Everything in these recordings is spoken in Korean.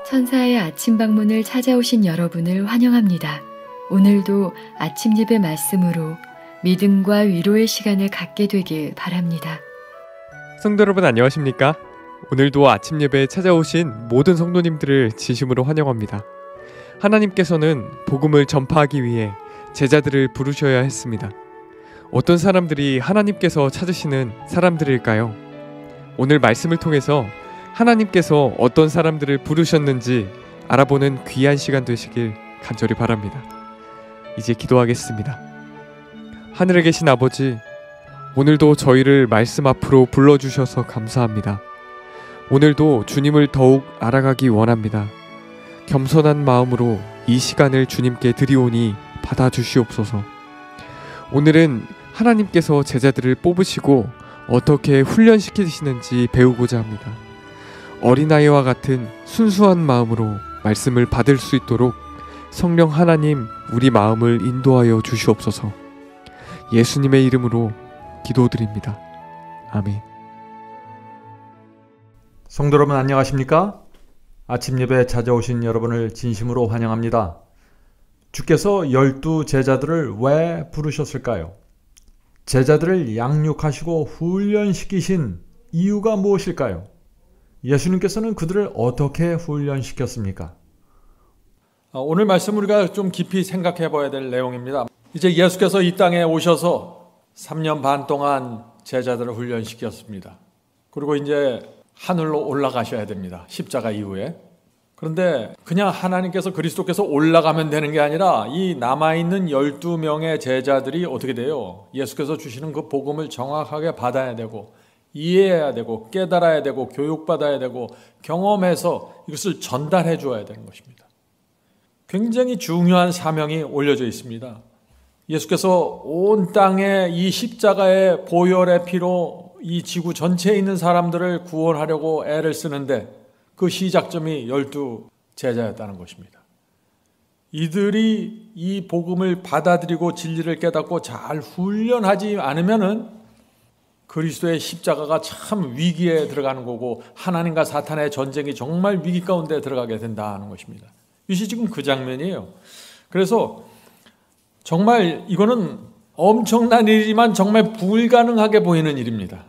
천사의 아침 방문을 찾아오신 여러분을 환영합니다. 오늘도 아침 예배 말씀으로 믿음과 위로의 시간을 갖게 되길 바랍니다. 성도 여러분 안녕하십니까? 오늘도 아침 예배에 찾아오신 모든 성도님들을 진심으로 환영합니다. 하나님께서는 복음을 전파하기 위해 제자들을 부르셔야 했습니다. 어떤 사람들이 하나님께서 찾으시는 사람들일까요? 오늘 말씀을 통해서 하나님께서 어떤 사람들을 부르셨는지 알아보는 귀한 시간 되시길 간절히 바랍니다. 이제 기도하겠습니다. 하늘에 계신 아버지, 오늘도 저희를 말씀 앞으로 불러주셔서 감사합니다. 오늘도 주님을 더욱 알아가기 원합니다. 겸손한 마음으로 이 시간을 주님께 드리오니 받아주시옵소서. 오늘은 하나님께서 제자들을 뽑으시고 어떻게 훈련시키시는지 배우고자 합니다. 어린아이와 같은 순수한 마음으로 말씀을 받을 수 있도록 성령 하나님 우리 마음을 인도하여 주시옵소서. 예수님의 이름으로 기도드립니다. 아멘. 성도 여러분 안녕하십니까? 아침 예배에 찾아오신 여러분을 진심으로 환영합니다. 주께서 12 제자들을 왜 부르셨을까요? 제자들을 양육하시고 훈련시키신 이유가 무엇일까요? 예수님께서는 그들을 어떻게 훈련시켰습니까? 오늘 말씀 우리가 좀 깊이 생각해 봐야 될 내용입니다. 이제 예수께서 이 땅에 오셔서 3년 반 동안 제자들을 훈련시켰습니다. 그리고 이제 하늘로 올라가셔야 됩니다. 십자가 이후에. 그런데 그냥 하나님께서 그리스도께서 올라가면 되는 게 아니라 이 남아있는 12명의 제자들이 어떻게 돼요? 예수께서 주시는 그 복음을 정확하게 받아야 되고 이해해야 되고 깨달아야 되고 교육받아야 되고 경험해서 이것을 전달해 주어야 되는 것입니다. 굉장히 중요한 사명이 올려져 있습니다. 예수께서 온 땅에 이 십자가의 보혈의 피로 이 지구 전체에 있는 사람들을 구원하려고 애를 쓰는데 그 시작점이 12 제자였다는 것입니다. 이들이 이 복음을 받아들이고 진리를 깨닫고 잘 훈련하지 않으면은 그리스도의 십자가가 참 위기에 들어가는 거고 하나님과 사탄의 전쟁이 정말 위기 가운데 들어가게 된다는 것입니다. 이것이 지금 그 장면이에요. 그래서 정말 이거는 엄청난 일이지만 정말 불가능하게 보이는 일입니다.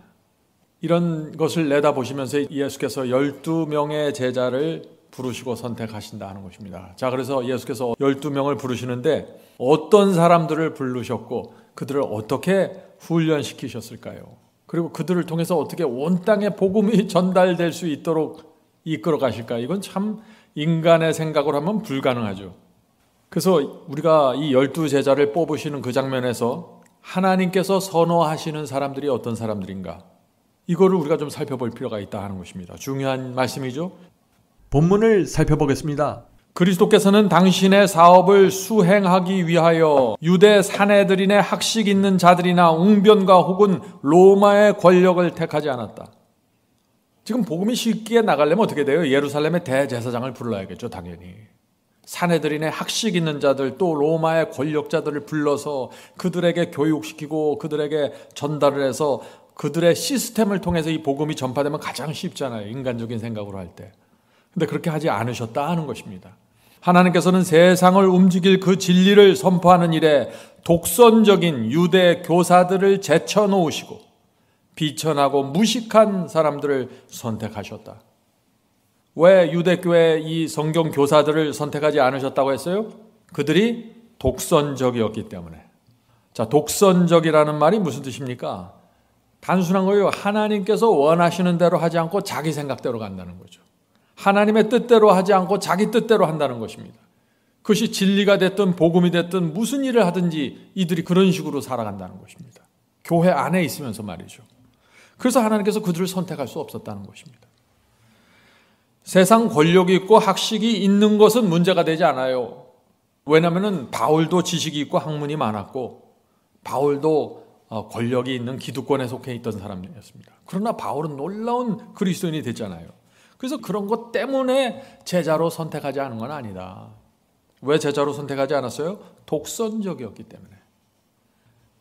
이런 것을 내다보시면서 예수께서 12명의 제자를 부르시고 선택하신다는 것입니다. 자, 그래서 예수께서 12명을 부르시는데 어떤 사람들을 부르셨고 그들을 어떻게 훈련시키셨을까요? 그리고 그들을 통해서 어떻게 온 땅에 복음이 전달될 수 있도록 이끌어 가실까? 이건 참 인간의 생각으로 하면 불가능하죠. 그래서 우리가 이 12 제자를 뽑으시는 그 장면에서 하나님께서 선호하시는 사람들이 어떤 사람들인가? 이거를 우리가 좀 살펴볼 필요가 있다 하는 것입니다. 중요한 말씀이죠. 본문을 살펴보겠습니다. 그리스도께서는 당신의 사업을 수행하기 위하여 유대 사내들인의 학식 있는 자들이나 웅변가 혹은 로마의 권력을 택하지 않았다. 지금 복음이 쉽게 나가려면 어떻게 돼요? 예루살렘의 대제사장을 불러야겠죠, 당연히. 사내들인의 학식 있는 자들 또 로마의 권력자들을 불러서 그들에게 교육시키고 그들에게 전달을 해서 그들의 시스템을 통해서 이 복음이 전파되면 가장 쉽잖아요, 인간적인 생각으로 할 때. 근데 그렇게 하지 않으셨다 하는 것입니다. 하나님께서는 세상을 움직일 그 진리를 선포하는 일에 독선적인 유대 교사들을 제쳐놓으시고 비천하고 무식한 사람들을 선택하셨다. 왜 유대교회 이 성경 교사들을 선택하지 않으셨다고 했어요? 그들이 독선적이었기 때문에. 자, 독선적이라는 말이 무슨 뜻입니까? 단순한 거예요. 하나님께서 원하시는 대로 하지 않고 자기 생각대로 간다는 거죠. 하나님의 뜻대로 하지 않고 자기 뜻대로 한다는 것입니다. 그것이 진리가 됐든 복음이 됐든 무슨 일을 하든지 이들이 그런 식으로 살아간다는 것입니다. 교회 안에 있으면서 말이죠. 그래서 하나님께서 그들을 선택할 수 없었다는 것입니다. 세상 권력이 있고 학식이 있는 것은 문제가 되지 않아요. 왜냐하면 바울도 지식이 있고 학문이 많았고 바울도 권력이 있는 기득권에 속해 있던 사람이었습니다. 그러나 바울은 놀라운 그리스도인이 됐잖아요. 그래서 그런 것 때문에 제자로 선택하지 않은 건 아니다. 왜 제자로 선택하지 않았어요? 독선적이었기 때문에.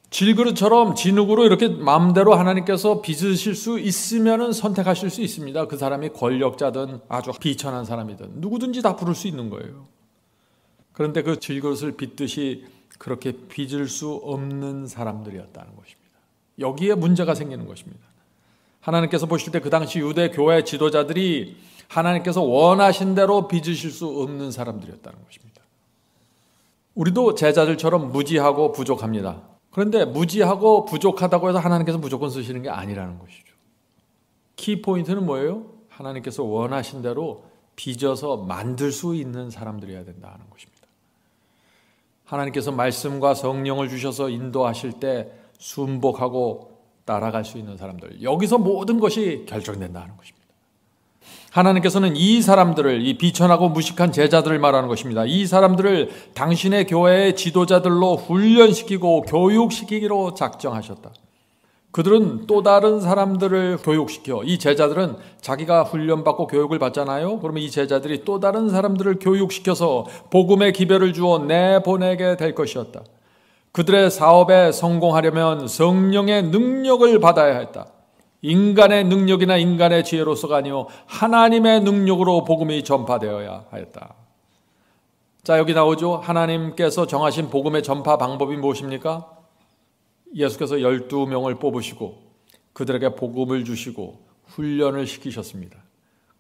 질그릇처럼 진흙으로 이렇게 마음대로 하나님께서 빚으실 수 있으면 선택하실 수 있습니다. 그 사람이 권력자든 아주 비천한 사람이든 누구든지 다 부를 수 있는 거예요. 그런데 그 질그릇을 빚듯이 그렇게 빚을 수 없는 사람들이었다는 것입니다. 여기에 문제가 생기는 것입니다. 하나님께서 보실 때 그 당시 유대 교회 지도자들이 하나님께서 원하신 대로 빚으실 수 없는 사람들이었다는 것입니다. 우리도 제자들처럼 무지하고 부족합니다. 그런데 무지하고 부족하다고 해서 하나님께서 무조건 쓰시는 게 아니라는 것이죠. 키포인트는 뭐예요? 하나님께서 원하신 대로 빚어서 만들 수 있는 사람들이어야 된다는 것입니다. 하나님께서 말씀과 성령을 주셔서 인도하실 때 순복하고 따라갈 수 있는 사람들, 여기서 모든 것이 결정된다는 것입니다. 하나님께서는 이 사람들을, 이 비천하고 무식한 제자들을 말하는 것입니다. 이 사람들을 당신의 교회의 지도자들로 훈련시키고 교육시키기로 작정하셨다. 그들은 또 다른 사람들을 교육시켜, 이 제자들은 자기가 훈련받고 교육을 받잖아요. 그러면 이 제자들이 또 다른 사람들을 교육시켜서 복음의 기별을 주어 내보내게 될 것이었다. 그들의 사업에 성공하려면 성령의 능력을 받아야 했다. 인간의 능력이나 인간의 지혜로서가 아니요 하나님의 능력으로 복음이 전파되어야 하였다. 자, 여기 나오죠. 하나님께서 정하신 복음의 전파 방법이 무엇입니까? 예수께서 12명을 뽑으시고 그들에게 복음을 주시고 훈련을 시키셨습니다.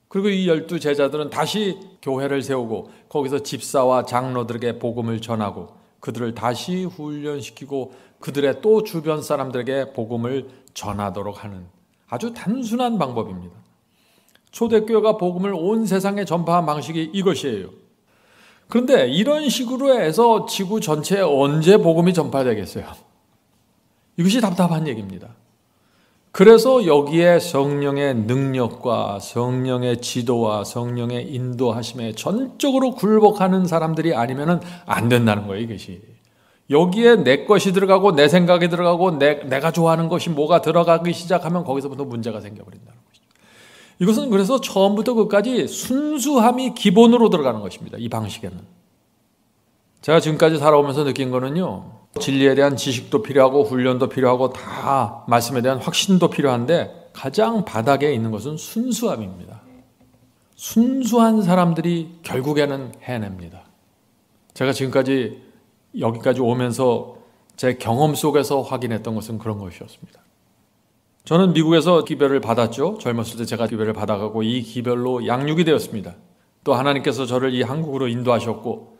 그리고 이 12제자들은 다시 교회를 세우고 거기서 집사와 장로들에게 복음을 전하고 그들을 다시 훈련시키고 그들의 또 주변 사람들에게 복음을 전하도록 하는 아주 단순한 방법입니다. 초대교회가 복음을 온 세상에 전파한 방식이 이것이에요. 그런데 이런 식으로 해서 지구 전체에 언제 복음이 전파되겠어요? 이것이 답답한 얘기입니다. 그래서 여기에 성령의 능력과 성령의 지도와 성령의 인도하심에 전적으로 굴복하는 사람들이 아니면 안 된다는 거예요. 이것이. 여기에 내 것이 들어가고 내 생각이 들어가고 내가 좋아하는 것이 뭐가 들어가기 시작하면 거기서부터 문제가 생겨버린다는 것이죠. 이것은 그래서 처음부터 끝까지 순수함이 기본으로 들어가는 것입니다. 이 방식에는. 제가 지금까지 살아오면서 느낀 거는요, 진리에 대한 지식도 필요하고 훈련도 필요하고 다 말씀에 대한 확신도 필요한데 가장 바닥에 있는 것은 순수함입니다. 순수한 사람들이 결국에는 해냅니다. 제가 지금까지 여기까지 오면서 제 경험 속에서 확인했던 것은 그런 것이었습니다. 저는 미국에서 기별을 받았죠. 젊었을 때 제가 기별을 받아가고 이 기별로 양육이 되었습니다. 또 하나님께서 저를 이 한국으로 인도하셨고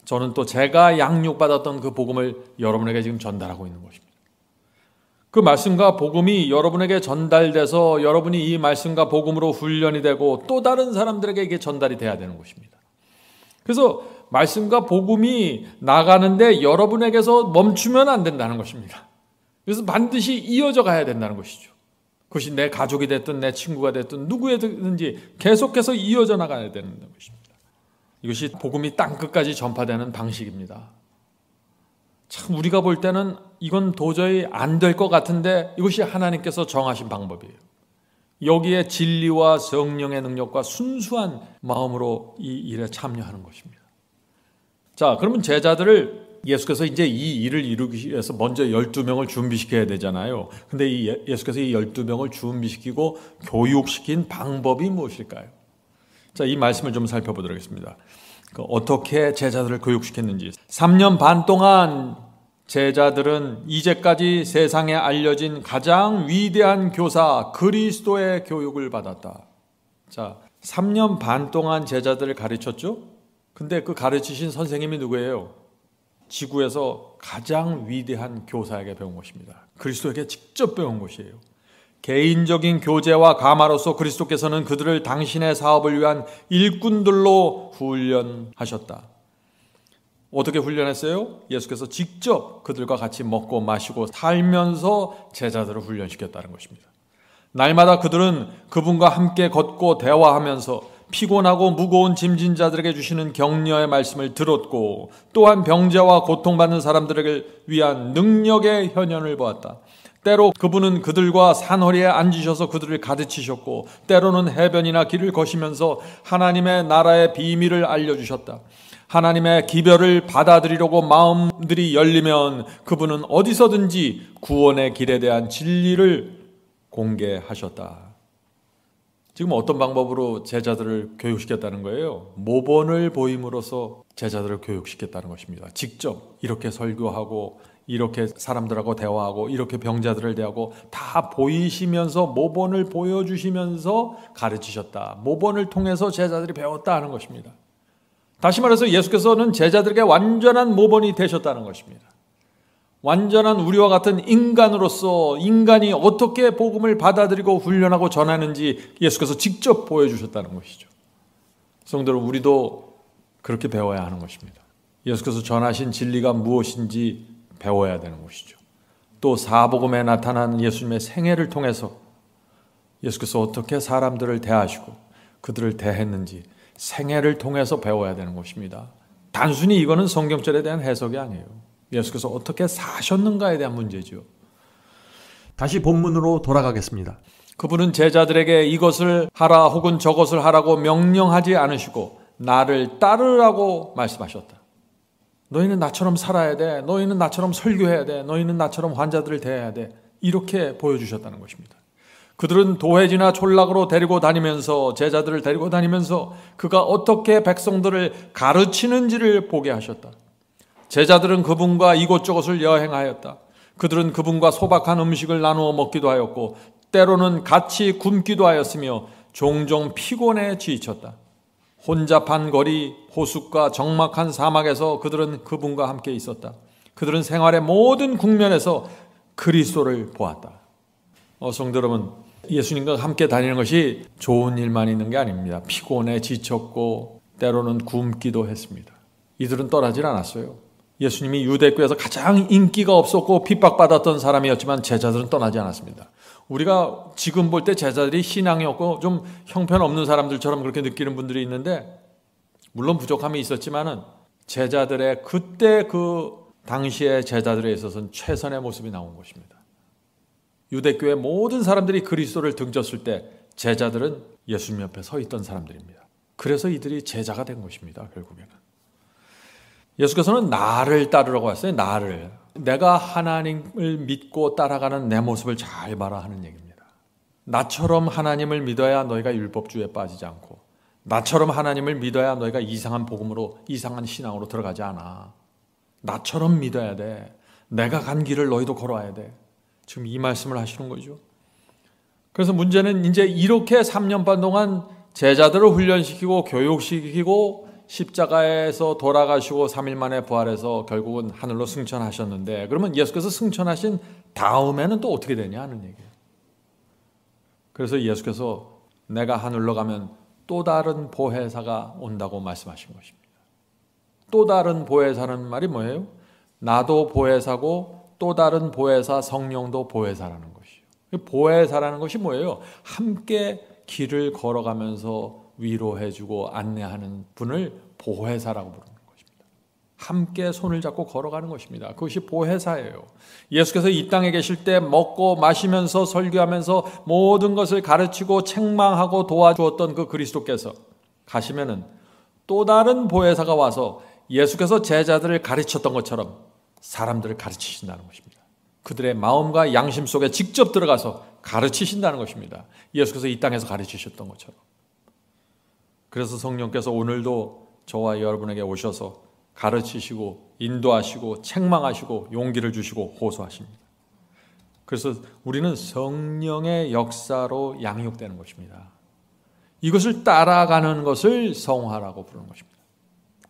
저는 또 제가 양육받았던 그 복음을 여러분에게 지금 전달하고 있는 것입니다. 그 말씀과 복음이 여러분에게 전달돼서 여러분이 이 말씀과 복음으로 훈련이 되고 또 다른 사람들에게 이게 전달이 돼야 되는 것입니다. 그래서 말씀과 복음이 나가는데 여러분에게서 멈추면 안 된다는 것입니다. 그래서 반드시 이어져 가야 된다는 것이죠. 그것이 내 가족이 됐든 내 친구가 됐든 누구에든지 계속해서 이어져 나가야 되는 것입니다. 이것이 복음이 땅끝까지 전파되는 방식입니다. 참 우리가 볼 때는 이건 도저히 안 될 것 같은데 이것이 하나님께서 정하신 방법이에요. 여기에 진리와 성령의 능력과 순수한 마음으로 이 일에 참여하는 것입니다. 자, 그러면 제자들을 예수께서 이제 이 일을 이루기 위해서 먼저 12명을 준비시켜야 되잖아요. 근데 예수께서 이 12명을 준비시키고 교육시킨 방법이 무엇일까요? 자, 이 말씀을 좀 살펴보도록 하겠습니다. 어떻게 제자들을 교육시켰는지. 3년 반 동안 제자들은 이제까지 세상에 알려진 가장 위대한 교사 그리스도의 교육을 받았다. 자, 3년 반 동안 제자들을 가르쳤죠? 근데 그 가르치신 선생님이 누구예요? 지구에서 가장 위대한 교사에게 배운 것입니다. 그리스도에게 직접 배운 것이에요. 개인적인 교제와 감화로서 그리스도께서는 그들을 당신의 사업을 위한 일꾼들로 훈련하셨다. 어떻게 훈련했어요? 예수께서 직접 그들과 같이 먹고 마시고 살면서 제자들을 훈련시켰다는 것입니다. 날마다 그들은 그분과 함께 걷고 대화하면서 피곤하고 무거운 짐진 자들에게 주시는 격려의 말씀을 들었고 또한 병자와 고통받는 사람들에게 위한 능력의 현현을 보았다. 때로 그분은 그들과 산허리에 앉으셔서 그들을 가르치셨고 때로는 해변이나 길을 거시면서 하나님의 나라의 비밀을 알려주셨다. 하나님의 기별을 받아들이려고 마음들이 열리면 그분은 어디서든지 구원의 길에 대한 진리를 공개하셨다. 지금 어떤 방법으로 제자들을 교육시켰다는 거예요? 모본을 보임으로써 제자들을 교육시켰다는 것입니다. 직접 이렇게 설교하고 이렇게 사람들하고 대화하고 이렇게 병자들을 대하고 다 보이시면서 모본을 보여주시면서 가르치셨다. 모본을 통해서 제자들이 배웠다 하는 것입니다. 다시 말해서 예수께서는 제자들에게 완전한 모본이 되셨다는 것입니다. 완전한 우리와 같은 인간으로서 인간이 어떻게 복음을 받아들이고 훈련하고 전하는지 예수께서 직접 보여주셨다는 것이죠. 성도 여러분, 우리도 그렇게 배워야 하는 것입니다. 예수께서 전하신 진리가 무엇인지 배워야 되는 것이죠. 또 사복음에 나타난 예수님의 생애를 통해서 예수께서 어떻게 사람들을 대하시고 그들을 대했는지 생애를 통해서 배워야 되는 것입니다. 단순히 이거는 성경절에 대한 해석이 아니에요. 예수께서 어떻게 사셨는가에 대한 문제죠. 다시 본문으로 돌아가겠습니다. 그분은 제자들에게 이것을 하라 혹은 저것을 하라고 명령하지 않으시고 나를 따르라고 말씀하셨다. 너희는 나처럼 살아야 돼. 너희는 나처럼 설교해야 돼. 너희는 나처럼 환자들을 대해야 돼. 이렇게 보여주셨다는 것입니다. 그들은 도회지나 촌락으로 데리고 다니면서 제자들을 데리고 다니면서 그가 어떻게 백성들을 가르치는지를 보게 하셨다. 제자들은 그분과 이곳저곳을 여행하였다. 그들은 그분과 소박한 음식을 나누어 먹기도 하였고 때로는 같이 굶기도 하였으며 종종 피곤에 지쳤다. 혼잡한 거리, 호숫가, 적막한 사막에서 그들은 그분과 함께 있었다. 그들은 생활의 모든 국면에서 그리스도를 보았다. 성도 여러분, 예수님과 함께 다니는 것이 좋은 일만 있는 게 아닙니다. 피곤에 지쳤고 때로는 굶기도 했습니다. 이들은 떠나질 않았어요. 예수님이 유대교에서 가장 인기가 없었고 핍박받았던 사람이었지만 제자들은 떠나지 않았습니다. 우리가 지금 볼 때 제자들이 신앙이 없고 좀 형편없는 사람들처럼 그렇게 느끼는 분들이 있는데 물론 부족함이 있었지만은 제자들의 그때 그 당시의 제자들에 있어서는 최선의 모습이 나온 것입니다. 유대교의 모든 사람들이 그리스도를 등졌을 때 제자들은 예수님 옆에 서 있던 사람들입니다. 그래서 이들이 제자가 된 것입니다. 결국에는 예수께서는 나를 따르라고 하셨어요. 나를. 내가 하나님을 믿고 따라가는 내 모습을 잘 봐라 하는 얘기입니다. 나처럼 하나님을 믿어야 너희가 율법주의에 빠지지 않고 나처럼 하나님을 믿어야 너희가 이상한 복음으로 이상한 신앙으로 들어가지 않아. 나처럼 믿어야 돼. 내가 간 길을 너희도 걸어야 돼. 지금 이 말씀을 하시는 거죠. 그래서 문제는 이제 이렇게 3년 반 동안 제자들을 훈련시키고 교육시키고 십자가에서 돌아가시고 3일 만에 부활해서 결국은 하늘로 승천하셨는데 그러면 예수께서 승천하신 다음에는 또 어떻게 되냐 하는 얘기예요. 그래서 예수께서 내가 하늘로 가면 또 다른 보혜사가 온다고 말씀하신 것입니다. 또 다른 보혜사는 말이 뭐예요? 나도 보혜사고 또 다른 보혜사 성령도 보혜사라는 것이에요. 보혜사라는 것이 뭐예요? 함께 길을 걸어가면서 위로해주고 안내하는 분을 보혜사라고 부르는 것입니다. 함께 손을 잡고 걸어가는 것입니다. 그것이 보혜사예요. 예수께서 이 땅에 계실 때 먹고 마시면서 설교하면서 모든 것을 가르치고 책망하고 도와주었던 그 그리스도께서 가시면은 또 다른 보혜사가 와서 예수께서 제자들을 가르쳤던 것처럼 사람들을 가르치신다는 것입니다. 그들의 마음과 양심 속에 직접 들어가서 가르치신다는 것입니다. 예수께서 이 땅에서 가르치셨던 것처럼. 그래서 성령께서 오늘도 저와 여러분에게 오셔서 가르치시고 인도하시고 책망하시고 용기를 주시고 호소하십니다. 그래서 우리는 성령의 역사로 양육되는 것입니다. 이것을 따라가는 것을 성화라고 부르는 것입니다.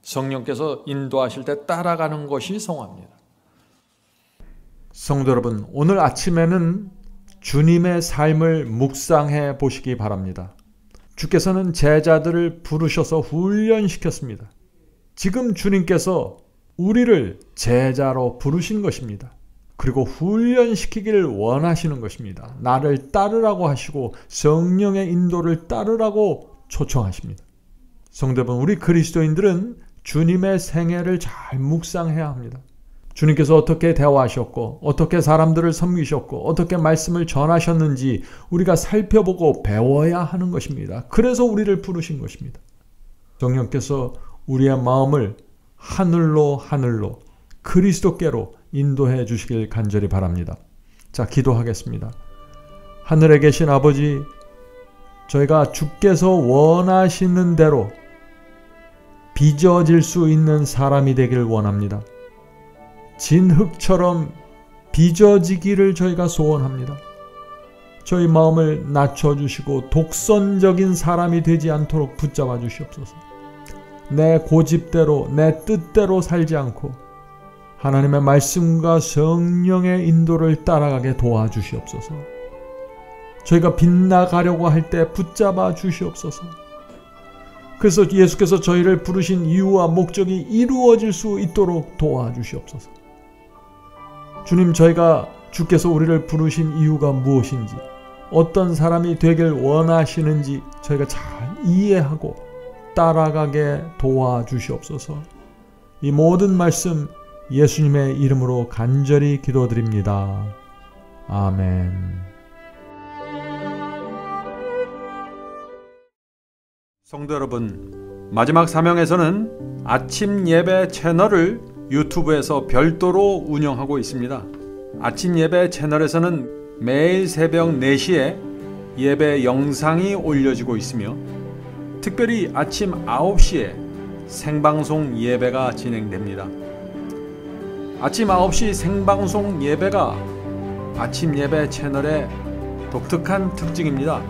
성령께서 인도하실 때 따라가는 것이 성화입니다. 성도 여러분, 오늘 아침에는 주님의 삶을 묵상해 보시기 바랍니다. 주께서는 제자들을 부르셔서 훈련시켰습니다. 지금 주님께서 우리를 제자로 부르신 것입니다. 그리고 훈련시키기를 원하시는 것입니다. 나를 따르라고 하시고 성령의 인도를 따르라고 초청하십니다. 성도 여러분, 우리 그리스도인들은 주님의 생애를 잘 묵상해야 합니다. 주님께서 어떻게 대화하셨고 어떻게 사람들을 섬기셨고 어떻게 말씀을 전하셨는지 우리가 살펴보고 배워야 하는 것입니다. 그래서 우리를 부르신 것입니다. 성령께서 우리의 마음을 하늘로 그리스도께로 인도해 주시길 간절히 바랍니다. 자, 기도하겠습니다. 하늘에 계신 아버지, 저희가 주께서 원하시는 대로 빚어질 수 있는 사람이 되길 원합니다. 진흙처럼 빚어지기를 저희가 소원합니다. 저희 마음을 낮춰주시고 독선적인 사람이 되지 않도록 붙잡아 주시옵소서. 내 고집대로 내 뜻대로 살지 않고 하나님의 말씀과 성령의 인도를 따라가게 도와주시옵소서. 저희가 빗나가려고 할 때 붙잡아 주시옵소서. 그래서 예수께서 저희를 부르신 이유와 목적이 이루어질 수 있도록 도와주시옵소서. 주님, 저희가 주께서 우리를 부르신 이유가 무엇인지, 어떤 사람이 되길 원하시는지 저희가 잘 이해하고 따라가게 도와주시옵소서. 이 모든 말씀 예수님의 이름으로 간절히 기도드립니다. 아멘. 성도 여러분, 마지막 사명에서는 아침 예배 채널을 유튜브에서 별도로 운영하고 있습니다. 아침 예배 채널에서는 매일 새벽 4시에 예배 영상이 올려지고 있으며 특별히 아침 9시에 생방송 예배가 진행됩니다. 아침 9시 생방송 예배가 아침 예배 채널의 독특한 특징입니다.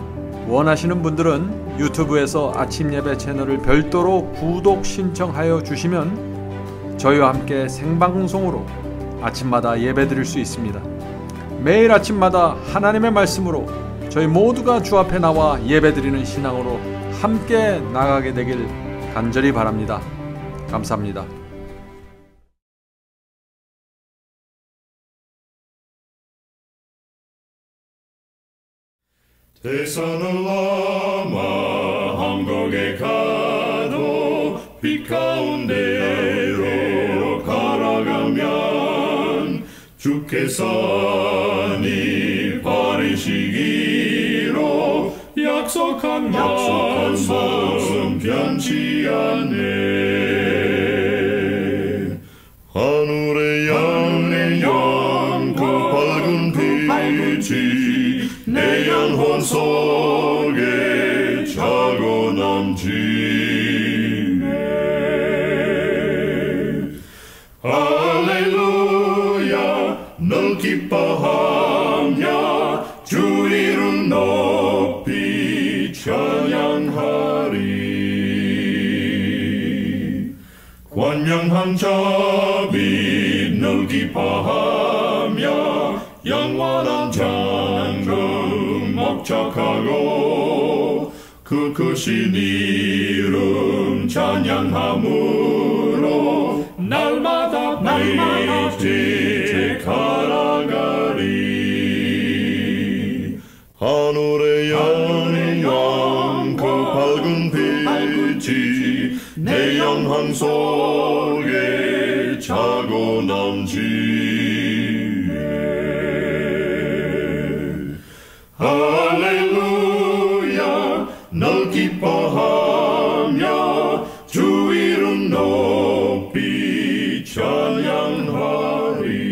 원하시는 분들은 유튜브에서 아침 예배 채널을 별도로 구독 신청하여 주시면 저희와 함께 생방송으로 아침마다 예배 드릴 수 있습니다. 매일 아침마다 하나님의 말씀으로 저희 모두가 주 앞에 나와 예배 드리는 신앙으로 함께 나가게 되길 간절히 바랍니다. 감사합니다. 대산을 넘어 한국에 가도 빛 가운데로 걸어가면 주께서 네 버리시기로 약속한 말씀 변치 않네. 하늘의 양 그 밝은 빛이 내 영혼 속에 차고 넘치네. 할렐루야, 널 기뻐하며 주 이름 높이 찬양하리. 관영한 자비 널 기뻐하며 영원한 장금 목적하고 그 크신 이름 찬양함으로 날마다 빛에 걸어가리. 하늘의 양 그 밝은 빛이 내 영혼 속에 차고 넘치네. 할렐루야, 널 기뻐하며 주 이름 높이 찬양하리.